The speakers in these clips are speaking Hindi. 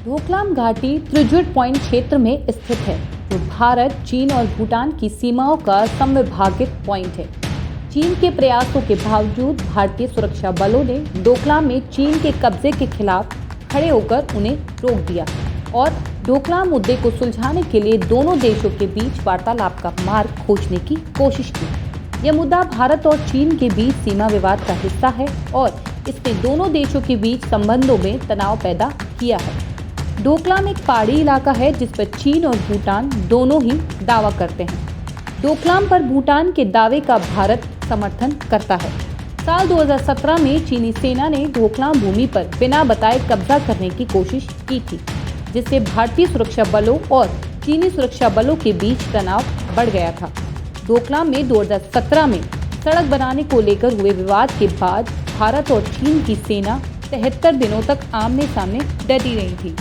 डोकलाम घाटी त्रिजुट पॉइंट क्षेत्र में स्थित है, जो भारत, चीन और भूटान की सीमाओं का समविभाजित पॉइंट है। चीन के प्रयासों के बावजूद भारतीय सुरक्षा बलों ने डोकलाम में चीन के कब्जे के खिलाफ खड़े होकर उन्हें रोक दिया और डोकलाम मुद्दे को सुलझाने के लिए दोनों देशों के बीच वार्तालाप का मार्ग खोजने की कोशिश की। यह मुद्दा भारत और चीन के बीच सीमा विवाद का हिस्सा है और इसने दोनों देशों के बीच संबंधों में तनाव पैदा किया है। डोकलाम एक पहाड़ी इलाका है जिस पर चीन और भूटान दोनों ही दावा करते हैं। डोकलाम पर भूटान के दावे का भारत समर्थन करता है। साल 2017 में चीनी सेना ने डोकलाम भूमि पर बिना बताए कब्जा करने की कोशिश की थी, जिससे भारतीय सुरक्षा बलों और चीनी सुरक्षा बलों के बीच तनाव बढ़ गया था। डोकलाम में 2017 में सड़क बनाने को लेकर हुए विवाद के बाद भारत और चीन की सेना 73 दिनों तक आमने सामने डटी रही थी।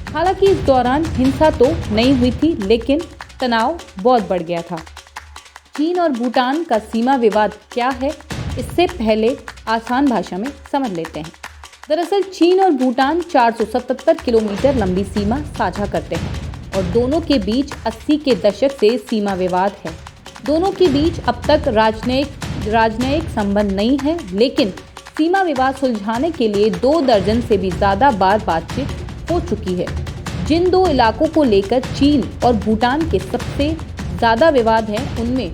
हालांकि इस दौरान हिंसा तो नहीं हुई थी, लेकिन तनाव बहुत बढ़ गया था। चीन और भूटान का सीमा विवाद क्या है, इससे पहले आसान भाषा में समझ लेते हैं। दरअसल चीन और भूटान 477 किलोमीटर लंबी सीमा साझा करते हैं और दोनों के बीच 80 के दशक से सीमा विवाद है। दोनों के बीच अब तक राजनयिक संबंध नहीं है, लेकिन सीमा विवाद सुलझाने के लिए 2 दर्जन से भी ज्यादा बार बातचीत हो चुकी है। जिन 2 इलाकों को लेकर चीन और भूटान के सबसे ज्यादा विवाद हैं, उनमें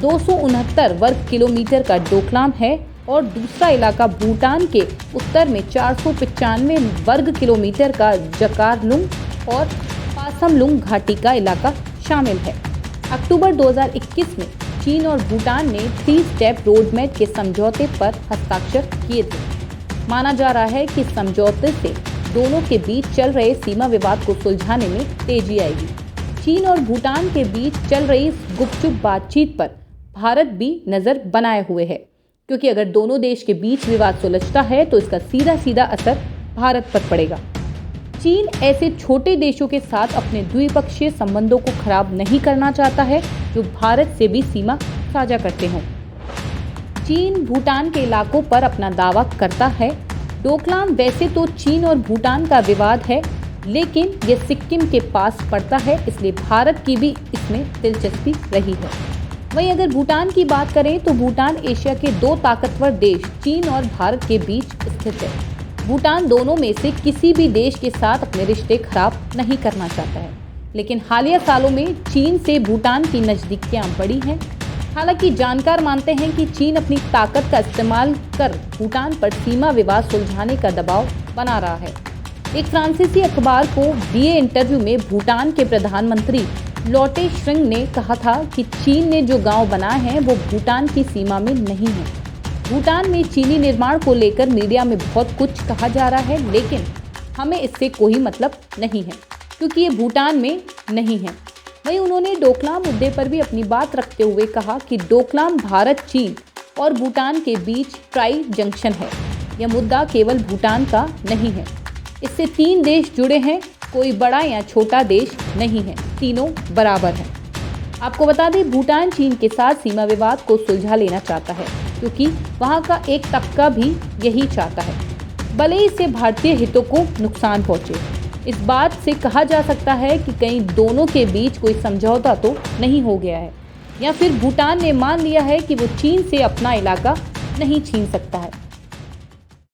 269 वर्ग किलोमीटर का डोकलाम है और दूसरा इलाका भूटान के उत्तर में 495 वर्ग किलोमीटर का जकारलुंग और पासमलुंग घाटी का इलाका शामिल है। अक्टूबर 2021 में चीन और भूटान ने 3 स्टेप रोडमैप के समझौते पर हस्ताक्षर किए थे। माना जा रहा है कि समझौते से दोनों के बीच चल रहे सीमा विवाद को सुलझाने में तेजी आएगी। चीन और भूटान के बीच चल रही इस गुपचुप बातचीत पर भारत भी नजर बनाए हुए है, क्योंकि अगर दोनों देश के बीच विवाद सुलझता है तो इसका सीधा सीधा असर भारत पर पड़ेगा। चीन ऐसे छोटे देशों के साथ अपने द्विपक्षीय संबंधों को खराब नहीं करना चाहता है, जो भारत से भी सीमा साझा करते हों। चीन भूटान के इलाकों पर अपना दावा करता है। डोकलाम वैसे तो चीन और भूटान का विवाद है, लेकिन यह सिक्किम के पास पड़ता है, इसलिए भारत की भी इसमें दिलचस्पी रही है। वहीं अगर भूटान की बात करें तो भूटान एशिया के 2 ताकतवर देश चीन और भारत के बीच स्थित है। भूटान दोनों में से किसी भी देश के साथ अपने रिश्ते खराब नहीं करना चाहता है, लेकिन हालिया सालों में चीन से भूटान की नजदीकियां बढ़ी हैं। हालांकि जानकार मानते हैं कि चीन अपनी ताकत का इस्तेमाल कर भूटान पर सीमा विवाद सुलझाने का दबाव बना रहा है। एक फ्रांसीसी अखबार को दिए इंटरव्यू में भूटान के प्रधानमंत्री लोटे त्शेरिंग ने कहा था कि चीन ने जो गांव बनाए हैं वो भूटान की सीमा में नहीं है। भूटान में चीनी निर्माण को लेकर मीडिया में बहुत कुछ कहा जा रहा है, लेकिन हमें इससे कोई मतलब नहीं है, क्योंकि ये भूटान में नहीं है। वहीं उन्होंने डोकलाम मुद्दे पर भी अपनी बात रखते हुए कहा कि डोकलाम भारत, चीन और भूटान के बीच ट्राई जंक्शन है। यह मुद्दा केवल भूटान का नहीं है, इससे 3 देश जुड़े हैं, कोई बड़ा या छोटा देश नहीं है, तीनों बराबर हैं। आपको बता दें, भूटान चीन के साथ सीमा विवाद को सुलझा लेना चाहता है, क्योंकि वहां का एक तबका भी यही चाहता है, भले ही इससे भारतीय हितों को नुकसान पहुंचे। इस बात से कहा जा सकता है कि कहीं दोनों के बीच कोई समझौता तो नहीं हो गया है, या फिर भूटान ने मान लिया है कि वो चीन से अपना इलाका नहीं छीन सकता है।